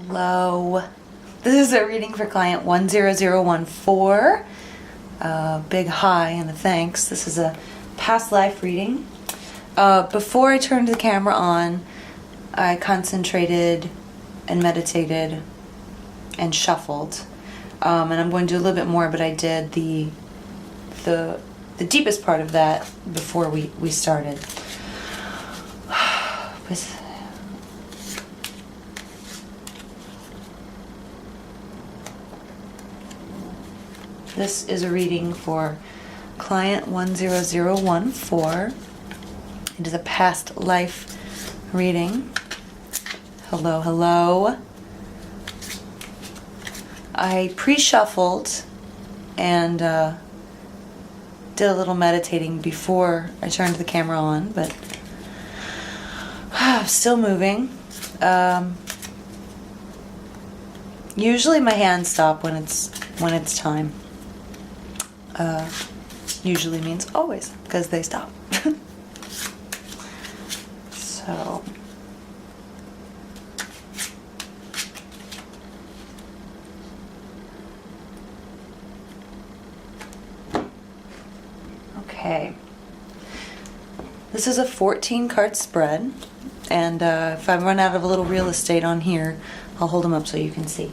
Hello. This is a reading for client 10014. Big hi and a thanks. This is a past life reading. Before I turned the camera on, I concentrated and meditated and shuffled. And I'm going to do a little bit more, but I did the deepest part of that before we started. This is a reading for client 10014. It is a past life reading. Hello, hello. I pre-shuffled and did a little meditating before I turned the camera on, but still moving. Usually my hands stop when it's time. Usually means always, because they stop. So okay, this is a 14 card spread, and if I run out of a little real estate on here, I'll hold them up so you can see.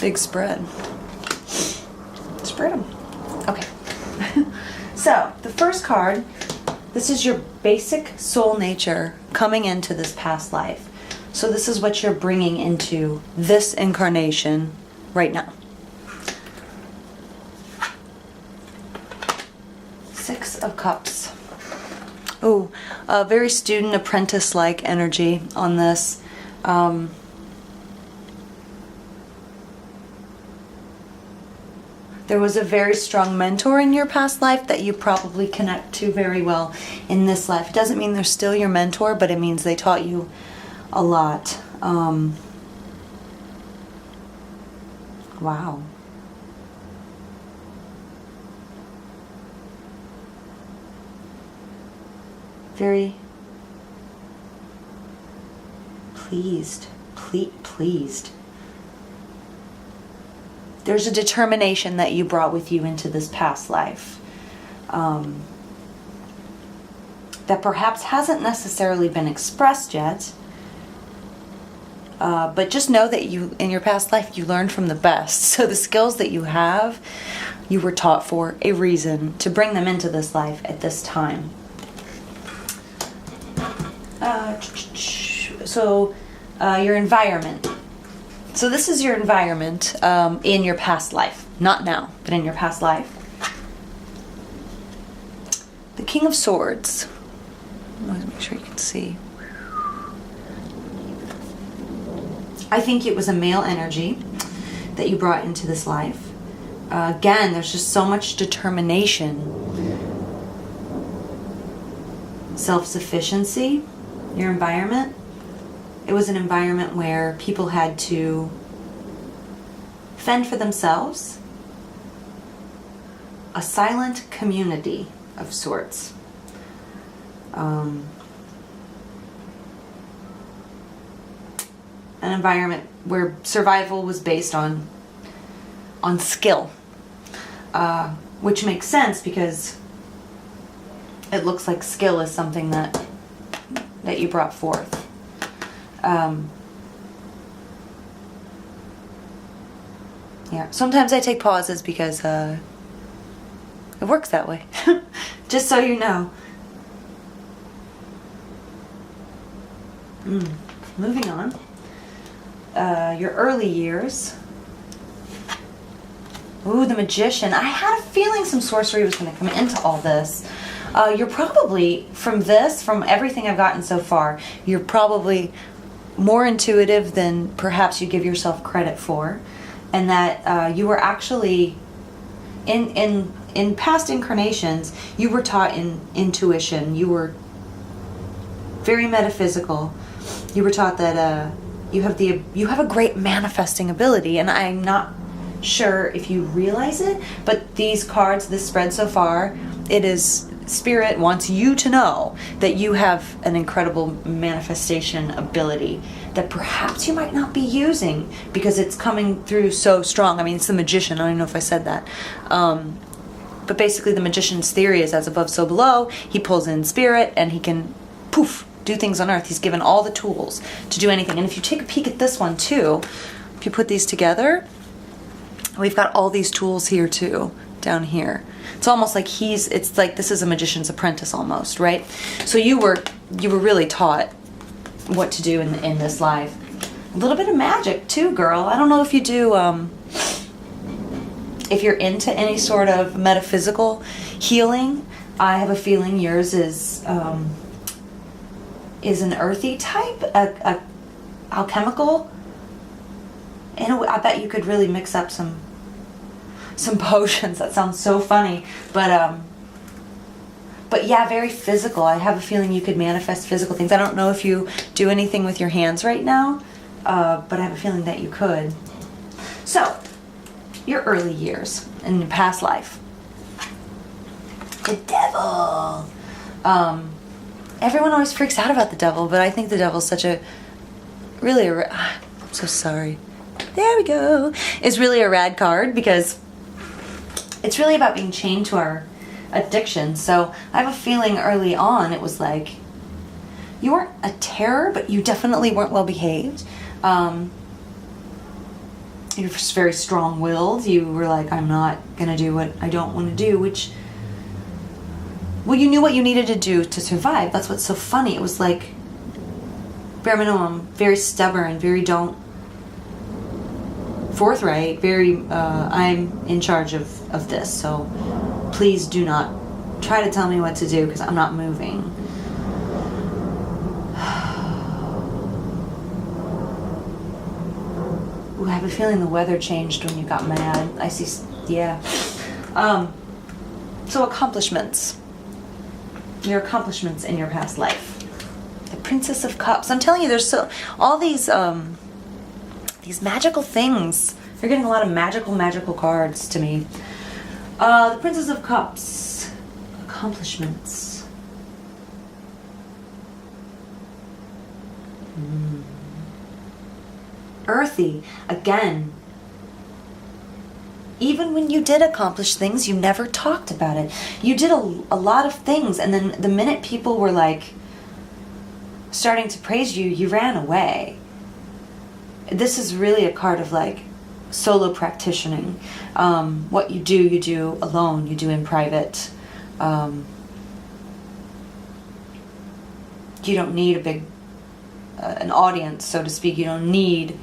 Big spread. Spread them. Okay. So, the first card, this is your basic soul nature coming into this past life. So this is what you're bringing into this incarnation right now. 6 of Cups. Oh, a very student apprentice-like energy on this. There was a very strong mentor in your past life that you probably connect to very well in this life. It doesn't mean they're still your mentor, but it means they taught you a lot. Wow. Very pleased. Pleased. There's a determination that you brought with you into this past life that perhaps hasn't necessarily been expressed yet, but just know that you, in your past life, you learned from the best. So the skills that you have, you were taught for a reason to bring them into this life at this time. Your environment. So this is your environment in your past life. Not now, but in your past life. The King of Swords. Let me make sure you can see. I think it was a male energy that you brought into this life. Again, there's just so much determination. Self-sufficiency. Your environment. It was an environment where people had to fend for themselves. A silent community of sorts. An environment where survival was based on skill. Which makes sense because it looks like skill is something that you brought forth. Yeah, sometimes I take pauses because it works that way. Just so you know. Moving on. Your early years. Ooh, the Magician. I had a feeling some sorcery was going to come into all this. You're probably, from everything I've gotten so far, you're probably more intuitive than perhaps you give yourself credit for, and that you were actually in past incarnations you were taught in intuition. You were very metaphysical. You were taught that you have a great manifesting ability, and I'm not sure if you realize it, but these cards, this spread so far, it is Spirit wants you to know that you have an incredible manifestation ability that perhaps you might not be using because it's coming through so strong. I mean, it's the magician. I don't know if I said that. But basically the magician's theory is as above, so below. He pulls in spirit and he can, poof, do things on earth. He's given all the tools to do anything. And if you take a peek at this one too, if you put these together, we've got all these tools here too, down here. It's almost like it's like this is a magician's apprentice almost, right? So you were really taught what to do in this life. A little bit of magic too, girl. I don't know if you do, if you're into any sort of metaphysical healing. I have a feeling yours is an earthy type, a alchemical. And I bet you could really mix up some potions. That sounds so funny, but yeah, very physical. I have a feeling you could manifest physical things. I don't know if you do anything with your hands right now, but I have a feeling that you could. So, your early years in your past life. The devil. Everyone always freaks out about the devil, but I think the devil's such a I'm so sorry. There we go. It's really a rad card because it's really about being chained to our addiction. So I have a feeling early on it was like you weren't a terror, but you definitely weren't well behaved. You're just very strong-willed. You were like, I'm not gonna do what I don't want to do, which, well, you knew what you needed to do to survive. That's what's so funny. It was like, bare minimum, very stubborn, very forthright, very, I'm in charge of this, so please do not try to tell me what to do because I'm not moving. Ooh, I have a feeling the weather changed when you got mad. I see, yeah. So accomplishments. Your accomplishments in your past life. The Princess of Cups. I'm telling you, there's all these magical things. You're getting a lot of magical cards to me. The Princess of Cups. Accomplishments. Earthy. Again. Even when you did accomplish things, you never talked about it. You did a lot of things, and then the minute people were like starting to praise you, you ran away. This is really a card of like solo practicing. What you do alone. You do in private. You don't need a big an audience, so to speak. You don't need,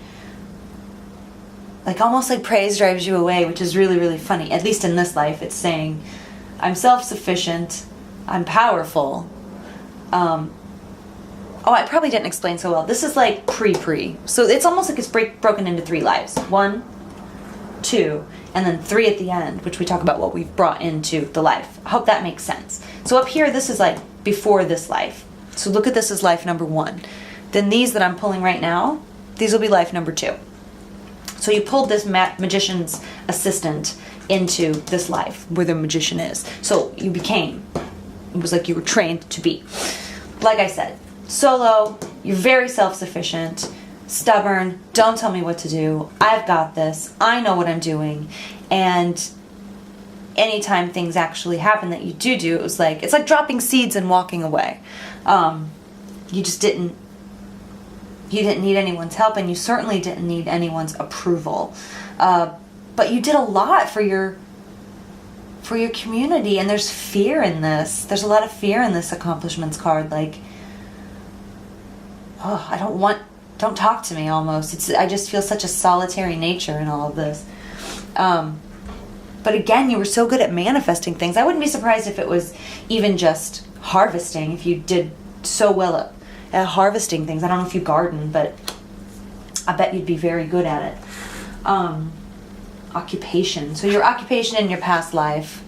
like, almost like praise drives you away, which is really, really funny. At least in this life, it's saying, I'm self-sufficient, I'm powerful. Oh, I probably didn't explain so well. This is like pre. So it's almost like it's broken into 3 lives. 1, 2, and then 3 at the end, which we talk about what we've brought into the life. I hope that makes sense. So up here, this is like before this life. So look at this as life number 1. Then these that I'm pulling right now, these will be life number 2. So you pulled this magician's assistant into this life where the magician is. So you became, it was like you were trained to be. Like I said, solo, you're very self-sufficient, stubborn, don't tell me what to do, I've got this, I know what I'm doing, and anytime things actually happen that you do, it was like, it's like dropping seeds and walking away. You just didn't need anyone's help, and you certainly didn't need anyone's approval. But you did a lot for your community, and there's fear in this. There's a lot of fear in this accomplishments card, like, oh, don't talk to me almost. I just feel such a solitary nature in all of this. But again, you were so good at manifesting things. I wouldn't be surprised if it was even just harvesting, if you did so well at harvesting things. I don't know if you garden, but I bet you'd be very good at it. Occupation. So your occupation in your past life,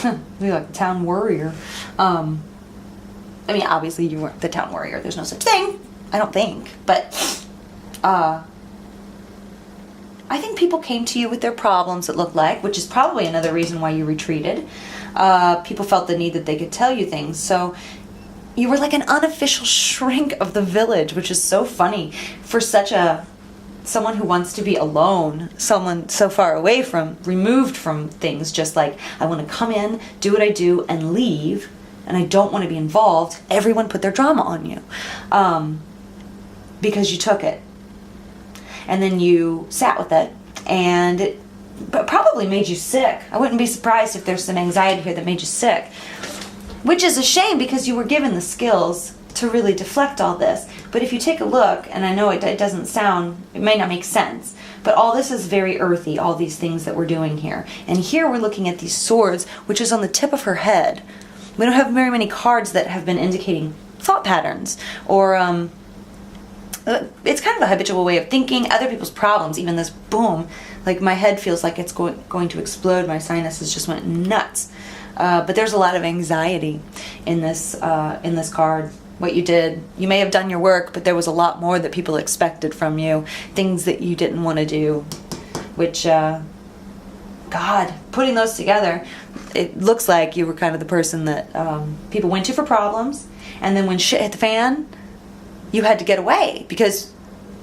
you're like a town warrior. I mean, obviously you weren't the town warrior. There's no such thing. I don't think. But I think people came to you with their problems, it looked like, which is probably another reason why you retreated. People felt the need that they could tell you things. So you were like an unofficial shrink of the village, which is so funny for someone who wants to be alone, someone so far away from, removed from things, just like, I want to come in, do what I do, and leave, and I don't want to be involved. Everyone put their drama on you because you took it. And then you sat with it, and it probably made you sick. I wouldn't be surprised if there's some anxiety here that made you sick, which is a shame because you were given the skills to really deflect all this. But if you take a look, and I know it doesn't sound, it may not make sense, but all this is very earthy, all these things that we're doing here. And here we're looking at these swords, which is on the tip of her head. We don't have very many cards that have been indicating thought patterns, or it's kind of a habitual way of thinking, other people's problems, even this boom, like my head feels like it's going to explode, my sinuses just went nuts. But there's a lot of anxiety in this card. What you did, you may have done your work, but there was a lot more that people expected from you, things that you didn't want to do, which, God, putting those together, it looks like you were kind of the person that people went to for problems, and then when shit hit the fan, you had to get away because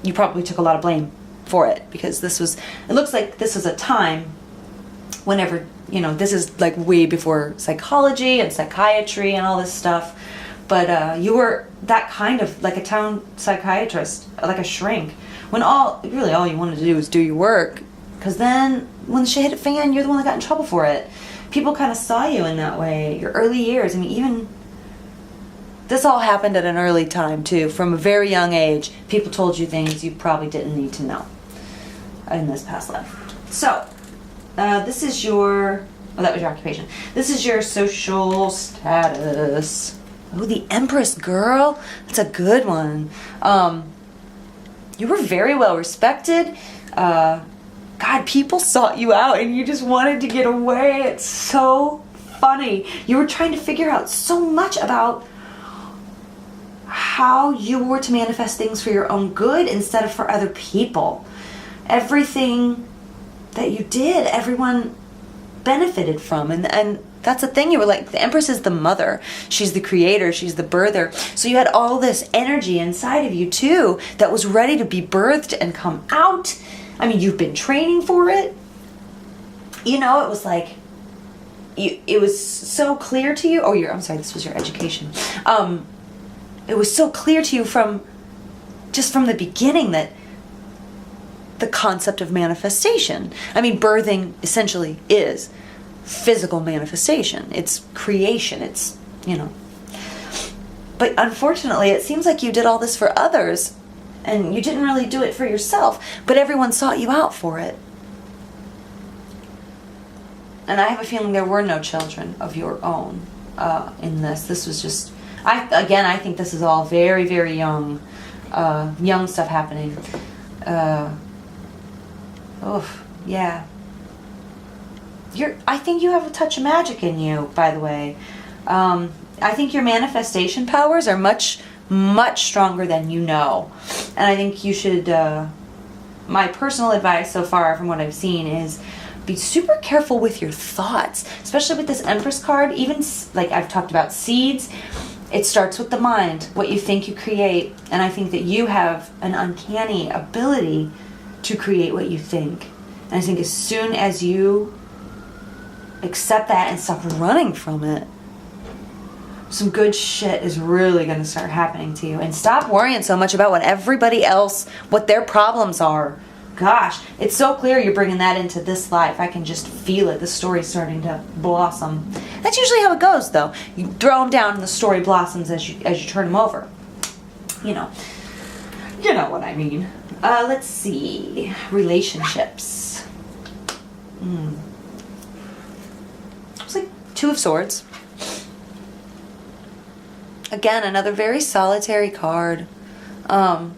you probably took a lot of blame for it, because it looks like this was a time whenever, this is like way before psychology and psychiatry and all this stuff. But you were that kind of like a town psychiatrist, like a shrink, when all you wanted to do was do your work. Because then when the shit hit a fan, you're the one that got in trouble for it. People kind of saw you in that way. Your early years, I mean, even this all happened at an early time too. From a very young age, people told you things you probably didn't need to know in this past life. So this is that was your occupation. This is your social status. Oh, the Empress, girl. That's a good one. You were very well respected. God, people sought you out and you just wanted to get away. It's so funny. You were trying to figure out so much about how you were to manifest things for your own good instead of for other people. Everything that you did, everyone benefited from. And that's the thing. You were like, the Empress is the mother. She's the creator. She's the birther. So you had all this energy inside of you too that was ready to be birthed and come out. I mean, you've been training for it. It was like, it was so clear to you. I'm sorry, this was your education. It was so clear to you from the beginning that the concept of manifestation. I mean, birthing essentially is physical manifestation. It's creation. It's, But unfortunately, it seems like you did all this for others and you didn't really do it for yourself, but everyone sought you out for it. And I have a feeling there were no children of your own in this. This was just, I think this is all very, very young stuff happening. Yeah. I think you have a touch of magic in you, by the way. I think your manifestation powers are much, much stronger than you know. And I think you should, my personal advice so far from what I've seen is be super careful with your thoughts, especially with this Empress card. Even like I've talked about seeds, it starts with the mind, what you think you create. And I think that you have an uncanny ability to create what you think. And I think as soon as you accept that and stop running from it, some good shit is really going to start happening to you. And stop worrying so much about what their problems are. Gosh, it's so clear you're bringing that into this life. I can just feel it. The story's starting to blossom. That's usually how it goes, though. You throw them down and the story blossoms as you turn them over. You know what I mean. Let's see. Relationships. It's like Two of Swords. Again, another very solitary card. God,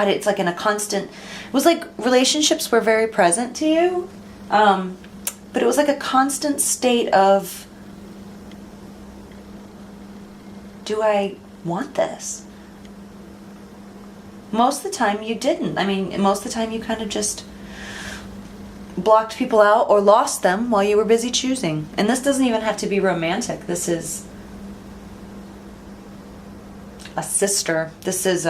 it's like in a constant... It was like relationships were very present to you. But it was like a constant state of do I want this? Most of the time you didn't. I mean, most of the time you kind of just blocked people out or lost them while you were busy choosing. And this doesn't even have to be romantic. This is a sister. This is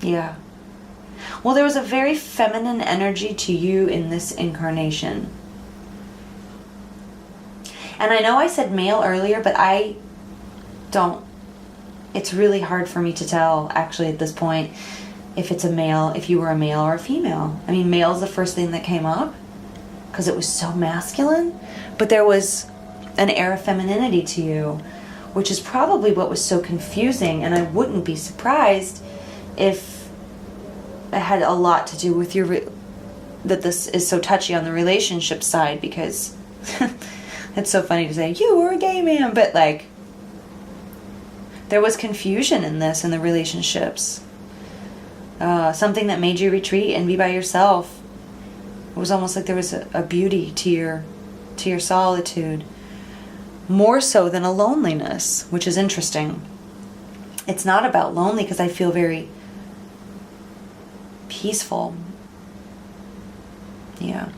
yeah. Well, there was a very feminine energy to you in this incarnation. And I know I said male earlier, but I don't, it's really hard for me to tell actually at this point if it's a male, if you were a male or a female. I mean, male is the first thing that came up because it was so masculine, but there was an air of femininity to you, which is probably what was so confusing. And I wouldn't be surprised if it had a lot to do with that this is so touchy on the relationship side, because it's so funny to say you were a gay man, but like there was confusion in this, in the relationships. Something that made you retreat and be by yourself. It was almost like there was a beauty to your solitude, more so than a loneliness, which is interesting. It's not about lonely because I feel very peaceful. Yeah.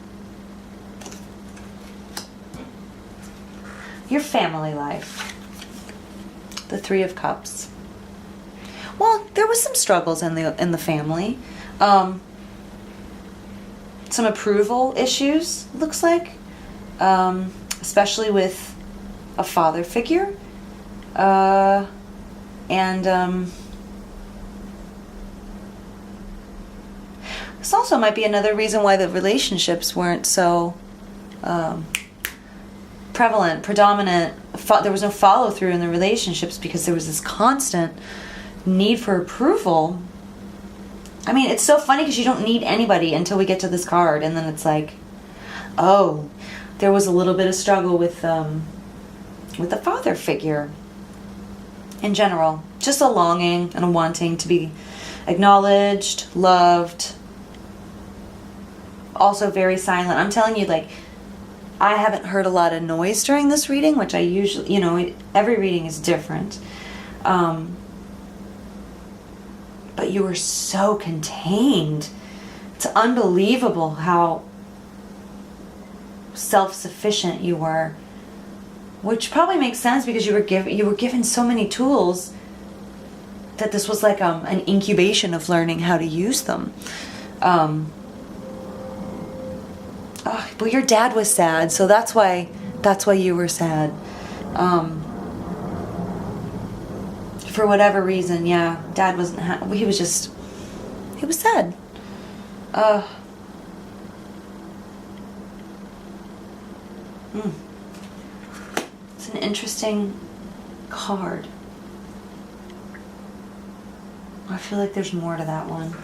Your family life. The Three of Cups. Well, there was some struggles in the family. Some approval issues, looks like. Especially with a father figure. This also might be another reason why the relationships weren't so predominant. There was no follow through in the relationships because there was this constant need for approval. I mean, it's so funny because you don't need anybody until we get to this card, and then it's like, oh, there was a little bit of struggle with the father figure in general. Just a longing and a wanting to be acknowledged, loved. Also very silent. I'm telling you, like, I haven't heard a lot of noise during this reading, which I usually, every reading is different. But you were so contained. It's unbelievable how self-sufficient you were, which probably makes sense because you were given so many tools that this was like an incubation of learning how to use them. Well, your dad was sad, so that's why you were sad. For whatever reason, yeah, Dad wasn't happy. He was sad. It's an interesting card. I feel like there's more to that one,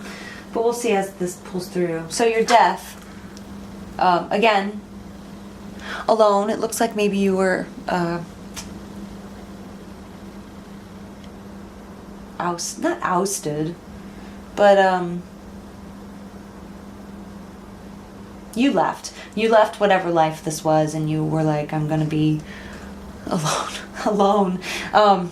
but we'll see as this pulls through. So your death, again, alone. It looks like maybe you were not ousted, but you left whatever life this was, and you were like, I'm gonna be alone. I'm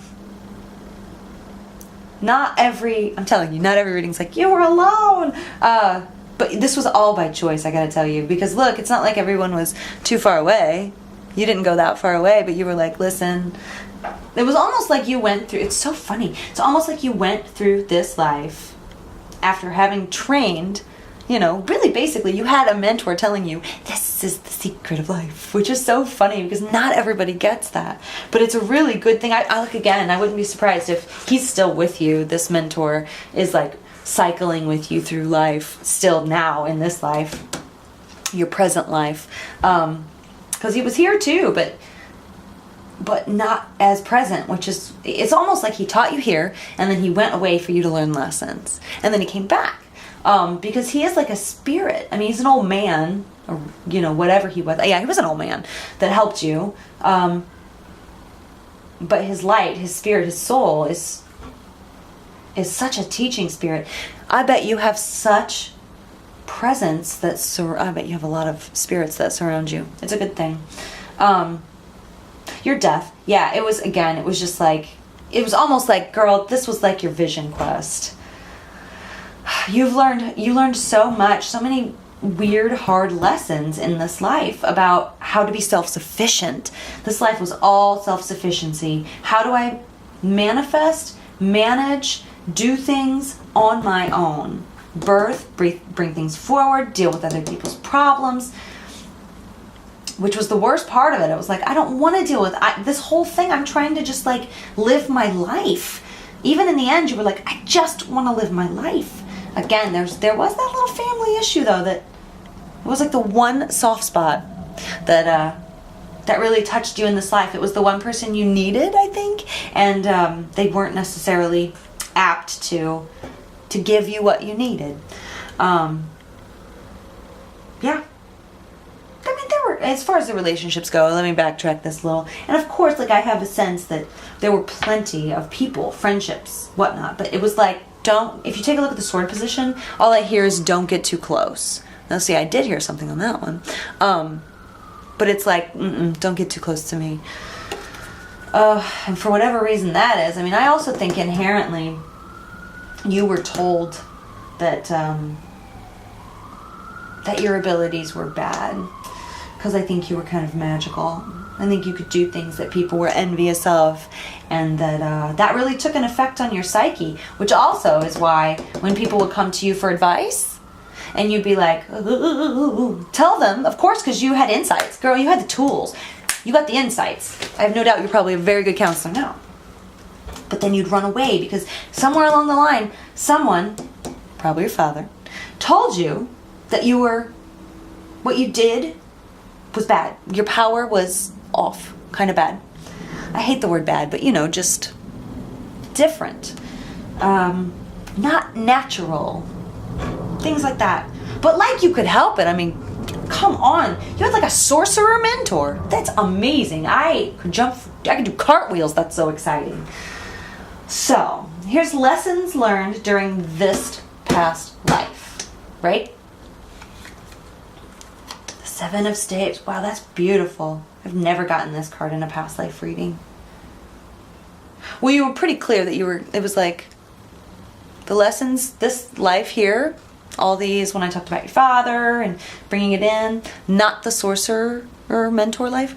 telling you, not every reading's like, you were alone, but this was all by choice, I gotta tell you, because look, it's not like everyone was too far away. You didn't go that far away, but you were like, listen. It was almost like you went through, it's so funny, it's almost like you went through this life after having trained, really basically you had a mentor telling you, this is the secret of life, which is so funny because not everybody gets that. But it's a really good thing. I look again, I wouldn't be surprised if he's still with you. This mentor is like cycling with you through life still now in this life, your present life. Because he was here too, but not as present, which is, it's almost like he taught you here and then he went away for you to learn lessons and then he came back, because he is like a spirit. I mean, he's an old man, or whatever he was. Yeah, he was an old man that helped you, but his light, his spirit, his soul is such a teaching spirit. I bet you have such presence I bet you have a lot of spirits that surround you. It's a good thing. Your death. Yeah, it was, again, it was just like, it was almost like, girl, this was like your vision quest. You learned so much, so many weird, hard lessons in this life about how to be self-sufficient. This life was all self-sufficiency. How do I manifest, manage, do things on my own? Birth, bring things forward, deal with other people's problems, which was the worst part of it. It was like, I don't want to deal with this whole thing. I'm trying to just like live my life. Even in the end, you were like, I just want to live my life. Again, there was that little family issue though, that was like the one soft spot that really touched you in this life. It was the one person you needed, I think, and they weren't necessarily apt to give you what you needed. Yeah. I mean, there were, as far as the relationships go, let me backtrack this a little. And of course, like, I have a sense that there were plenty of people, friendships, whatnot, but it was like, if you take a look at the sword position, all I hear is don't get too close. Now see, I did hear something on that one. But it's like, don't get too close to me. And for whatever reason that is, I mean, I also think inherently you were told that that your abilities were bad, because I think you were kind of magical. I think you could do things that people were envious of, and that really took an effect on your psyche, which also is why when people would come to you for advice, and you'd be like, ooh, tell them, of course, because you had insights. Girl, you had the tools. You got the insights. I have no doubt you're probably a very good counselor now. But then you'd run away because somewhere along the line, someone, probably your father, told you that what you did was bad. Your power was off, kind of bad. I hate the word bad, but just different. Not natural. Things like that. But like you could help it. I mean, come on. You had like a sorcerer mentor. That's amazing. I could do cartwheels. That's so exciting. So, here's lessons learned during this past life, right? The 7 of Staves. Wow, that's beautiful. I've never gotten this card in a past life reading. Well, you were pretty clear that it was like the lessons, this life here, all these, when I talked about your father and bringing it in, not the sorcerer or mentor life,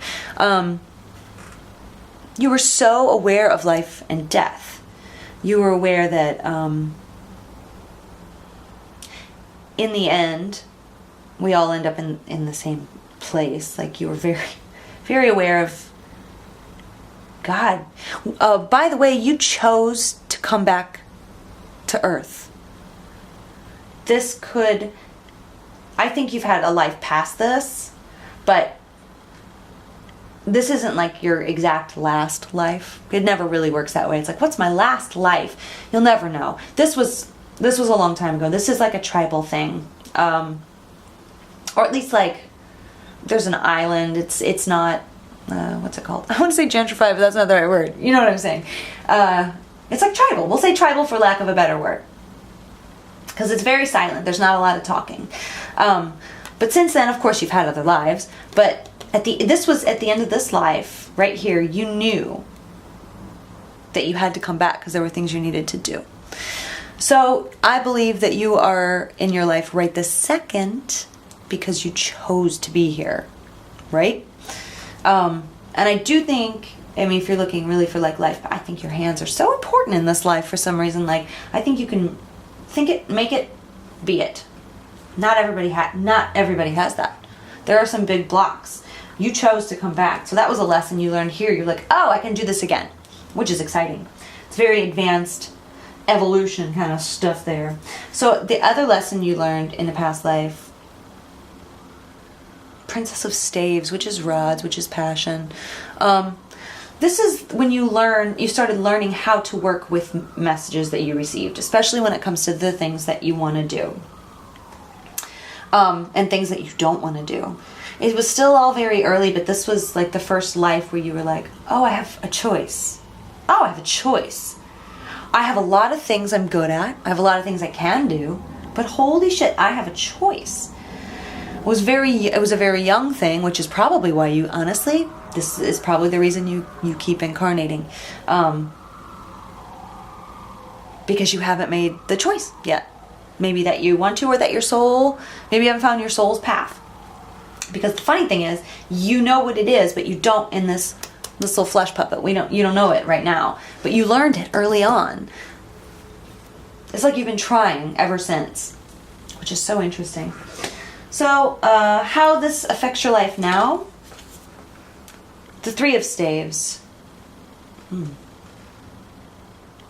you were so aware of life and death. You were aware that in the end, we all end up in the same place. Like, you were very, very aware of God. By the way, you chose to come back to Earth. I think you've had a life past this, but this isn't like your exact last life. It never really works that way. It's like, what's my last life? You'll never know. This was a long time ago. This is like a tribal thing. Or at least like there's an island. It's not, what's it called? I want to say gentrified, but that's not the right word. You know what I'm saying? It's like tribal. We'll say tribal for lack of a better word. Because it's very silent. There's not a lot of talking. But since then, of course, you've had other lives. But this was at the end of this life, right here, you knew that you had to come back because there were things you needed to do. So I believe that you are in your life right this second because you chose to be here, right? And I do think, I mean, if you're looking really for like life, I think your hands are so important in this life for some reason. Like, I think you can think it, make it, be it. Not everybody has that. There are some big blocks. You chose to come back. So that was a lesson you learned here. You're like, oh, I can do this again, which is exciting. It's very advanced evolution kind of stuff there. So the other lesson you learned in the past life, Princess of Staves, which is rods, which is passion. This is when you started learning how to work with messages that you received, especially when it comes to the things that you want to do. And things that you don't want to do. It was still all very early, but this was like the first life where you were like, oh, I have a choice. Oh, I have a choice. I have a lot of things I'm good at. I have a lot of things I can do. But holy shit, I have a choice. it was a very young thing, which is probably why you, honestly, this is probably the reason you keep incarnating. Because you haven't made the choice yet. Maybe that you want to, or that your soul, maybe you haven't found your soul's path. Because the funny thing is, you know what it is, but you don't in this little flesh puppet. You don't know it right now, but you learned it early on. It's like you've been trying ever since, which is so interesting. So, how this affects your life now? The Three of Staves. I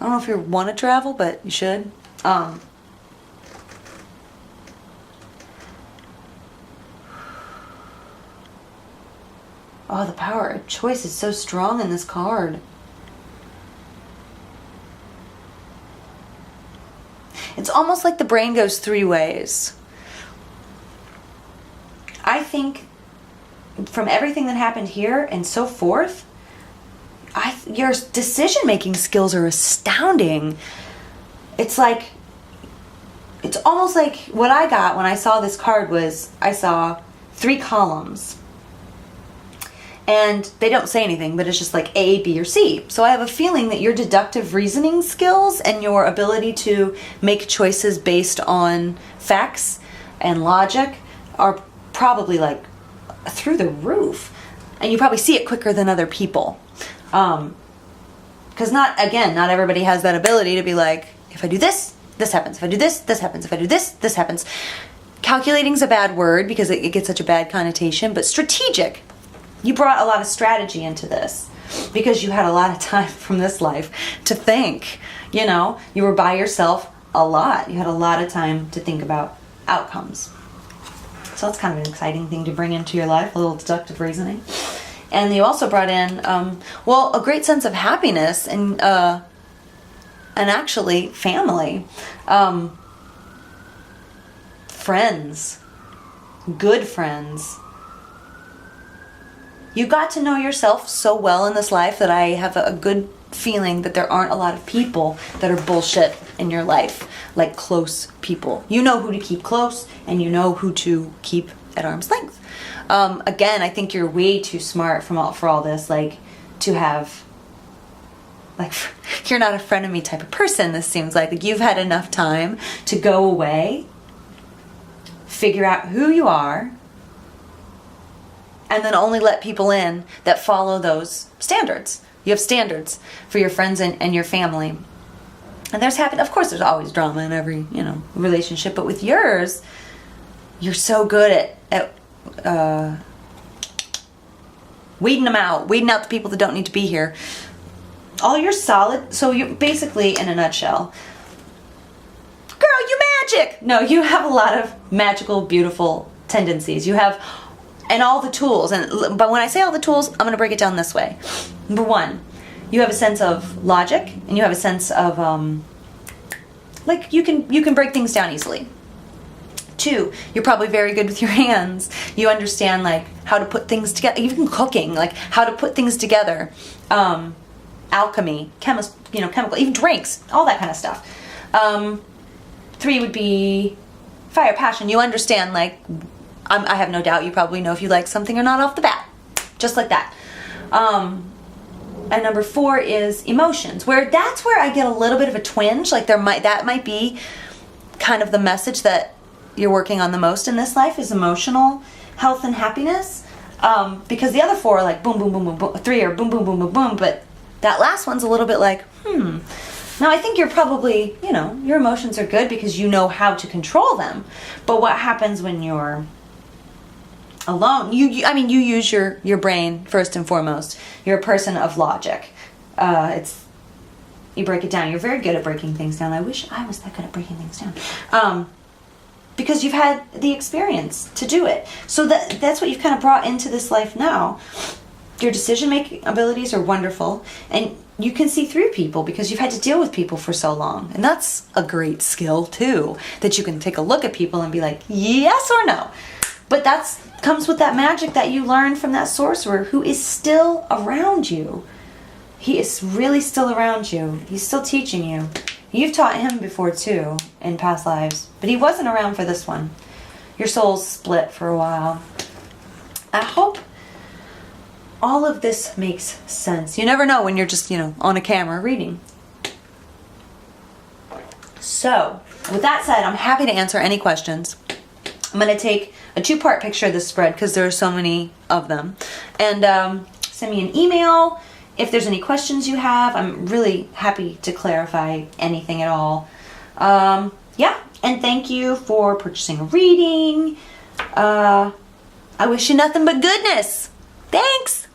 don't know if you want to travel, but you should. Oh, the power of choice is so strong in this card. It's almost like the brain goes three ways. I think from everything that happened here and so forth, your decision-making skills are astounding. It's almost like what I got when I saw this card was I saw 3 columns. And they don't say anything, but it's just like A, B, or C. So I have a feeling that your deductive reasoning skills and your ability to make choices based on facts and logic are probably like through the roof. And you probably see it quicker than other people. Because not everybody has that ability to be like, if I do this, this happens. If I do this, this happens. If I do this, this happens. Calculating is a bad word because it gets such a bad connotation, but strategic. You brought a lot of strategy into this because you had a lot of time from this life to think. You know, you were by yourself a lot. You had a lot of time to think about outcomes. So that's kind of an exciting thing to bring into your life, a little deductive reasoning. And you also brought in, a great sense of happiness and actually family, friends, good friends. You got to know yourself so well in this life that I have a good feeling that there aren't a lot of people that are bullshit in your life, like close people. You know who to keep close and you know who to keep at arm's length. Again, I think you're way too smart for all this, like to have, like, you're not a frenemy type of person. This seems like you've had enough time to go away, figure out who you are, and then only let people in that follow those standards. You have standards for your friends and your family. And of course there's always drama in every, relationship, but with yours, you're so good at weeding them out, weeding out the people that don't need to be here. You're solid. So you're basically, in a nutshell, girl, you magic! No, you have a lot of magical, beautiful tendencies. You have... and all the tools, but when I say all the tools, I'm going to break it down this way. Number 1, you have a sense of logic, and you have a sense of, you can break things down easily. 2, you're probably very good with your hands. You understand, how to put things together, even cooking, how to put things together. Alchemy, chemical, even drinks, all that kind of stuff. 3 would be fire, passion. You understand, I have no doubt you probably know if you like something or not off the bat. Just like that. And number 4 is emotions, that's where I get a little bit of a twinge. That might be kind of the message that you're working on the most in this life is emotional health and happiness. Because the other 4 are like boom, boom, boom, boom, boom. 3 are boom, boom, boom, boom, boom. But that last one's a little bit like, Now, I think you're probably, your emotions are good because you know how to control them. But what happens when you're alone? You use your brain first and foremost. You're a person of logic. You break it down. You're very good at breaking things down. I wish I was that good at breaking things down. Because you've had the experience to do it. So that's what you've kind of brought into this life now. Your decision-making abilities are wonderful, and you can see through people because you've had to deal with people for so long. And that's a great skill, too, that you can take a look at people and be like, yes or no. But that comes with that magic that you learned from that sorcerer who is still around you. He is really still around you. He's still teaching you. You've taught him before, too, in past lives, but he wasn't around for this one. your soul's split for a while. I hope all of this makes sense. You never know when you're just, on a camera reading. So, with that said, I'm happy to answer any questions. I'm going to take a 2-part picture of this spread because there are so many of them. And send me an email if there's any questions you have. I'm really happy to clarify anything at all. Yeah, and thank you for purchasing a reading. I wish you nothing but goodness. Thanks.